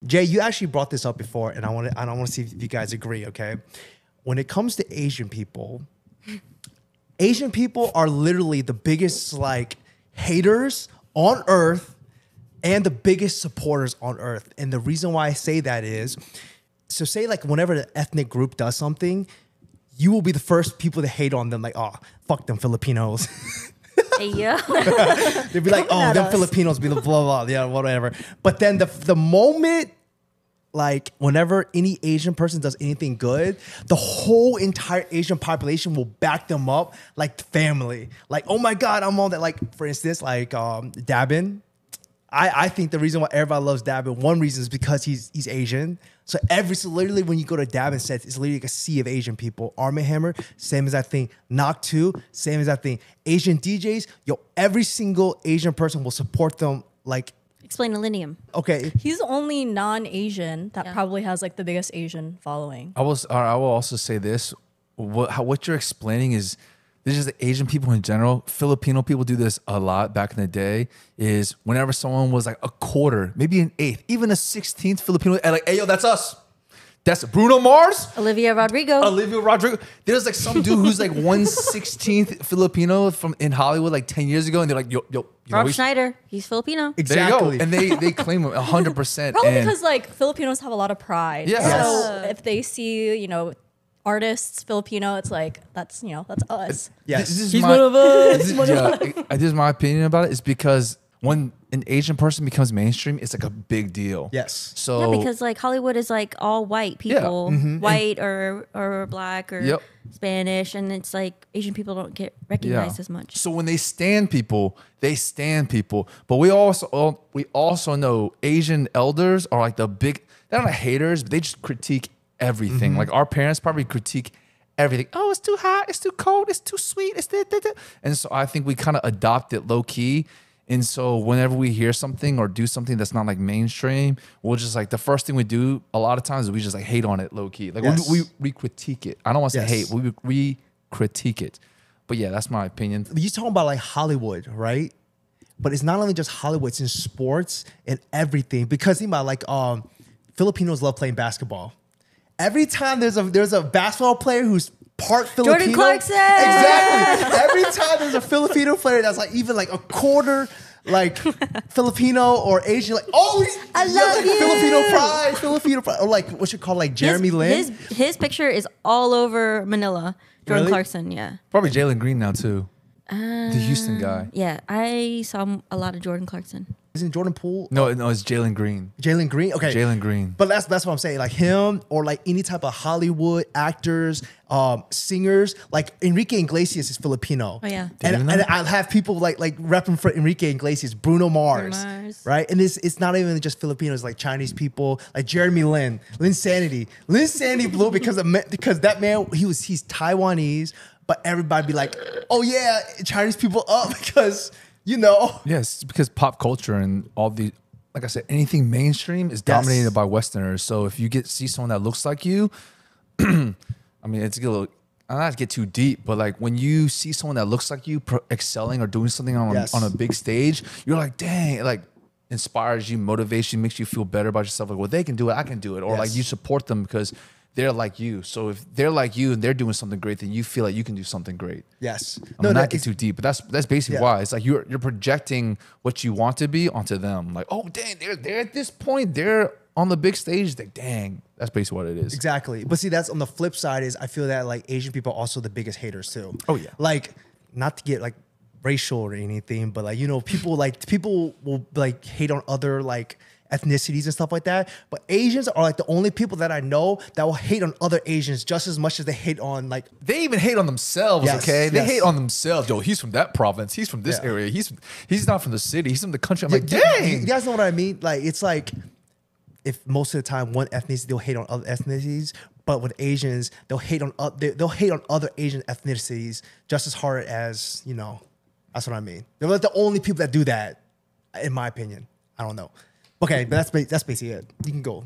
Jay, you actually brought this up before, and I want to see if you guys agree. Okay, when it comes to Asian people are literally the biggest like haters on earth and the biggest supporters on earth. And the reason why I say that is, so say like whenever the ethnic group does something, you will be the first people to hate on them. Like, oh, fuck them Filipinos. Hey, yo. They'd be like, oh, them Filipinos be the blah, blah, yeah, whatever. But then the moment, like whenever any Asian person does anything good, the whole entire Asian population will back them up like family. Like, oh my God, I'm on that. Like, for instance, like Dabin. I think the reason why everybody loves Dabin, one reason is because he's Asian. So literally when you go to Dabin sets, it's literally like a sea of Asian people. Arm & Hammer, same as that thing. Knock 2, same as that thing. Asian DJs, yo, every single Asian person will support them. Like, explain Millennium. Okay. He's the only non-Asian that probably has like the biggest Asian following. I will also say this. What you're explaining is, this is the Asian people in general. Filipino people do this a lot back in the day. Is whenever someone was like a quarter, maybe an eighth, even a 16th Filipino, and like, hey yo, that's us. That's Bruno Mars. Olivia Rodrigo. There's like some dude who's like 1/16th Filipino from in Hollywood like 10 years ago, and they're like, yo, Rob Schneider, he's Filipino. Exactly. There you go. And they claim him 100%. Probably because like Filipinos have a lot of pride. Yeah. So if they see, artists Filipino, it's like that's us. Yes. This He's one of us. This is my opinion about it. Is because when an Asian person becomes mainstream, it's like a big deal. Yes. So Yeah, because like Hollywood is like all white people, white or black or Spanish, and it's like Asian people don't get recognized as much. So when they stand people, they stand people. But we also know Asian elders are like the big. They're not haters, but they just critique everything. Like our parents probably critique everything. Oh, it's too hot. It's too cold. It's too sweet. It's that. And so I think we kind of adopt it low key. And so whenever we hear something or do something that's not like mainstream, we'll just like, the first thing we do a lot of times is we just like hate on it low key. Like we critique it. I don't want to say hate. We critique it. But yeah, that's my opinion. You talking about like Hollywood, right? But it's not only just Hollywood, it's in sports and everything. Because think about like Filipinos love playing basketball. Every time there's a basketball player who's part Filipino. Jordan Clarkson. Exactly. Every time there's a Filipino player that's like even like a quarter like Filipino or Asian, like, oh, I love like you. Filipino pride, or like what you call like Jeremy Lin. His picture is all over Manila. Jordan Really? Clarkson, yeah. Probably Jalen Green now too. The Houston guy. Yeah, I saw a lot of Jordan Clarkson. Isn't Jordan Poole? No, it's Jalen Green. Jalen Green? Okay. Jalen Green. But that's what I'm saying. Like him or like any type of Hollywood actors, singers. Like Enrique Iglesias is Filipino. Oh, yeah. And I'll have people like repping for Enrique Iglesias, Bruno Mars. Right? And it's not even just Filipinos, like Chinese people, like Jeremy Lin, Linsanity. Linsanity blew because that man, he's Taiwanese, but everybody be like, oh yeah, Chinese people up because Yes, because pop culture and all the, like I said, anything mainstream is dominated by Westerners. So if you see someone that looks like you, I mean, it's a little, I don't have to get too deep, but like when you see someone that looks like you excelling or doing something on a big stage, you're like, dang, it like inspires you, motivates you, makes you feel better about yourself. Like, well, they can do it, I can do it. Or like you support them because they're like you. So if they're like you and they're doing something great, then you feel like you can do something great. Yes. Not get too deep, but that's basically why. It's like you're projecting what you want to be onto them. Like, oh dang, they're at this point, they're on the big stage. Like, dang, that's basically what it is. Exactly. But see, that's on the flip side is I feel that like Asian people are also the biggest haters too. Oh yeah. Like, not to get like racial or anything, but like, people will like hate on other like ethnicities and stuff like that. But Asians are like the only people that I know that will hate on other Asians just as much as they hate on like. They even hate on themselves, okay? They hate on themselves. Yo, he's from that province. He's from this area. He's not from the city. He's from the country. I'm like, dang. You guys know what I mean? Like, it's like if most of the time one ethnicity, they'll hate on other ethnicities. But with Asians, they'll hate on other Asian ethnicities just as hard as, that's what I mean. They're like the only people that do that, in my opinion. I don't know. Okay, but that's basically it. You can go.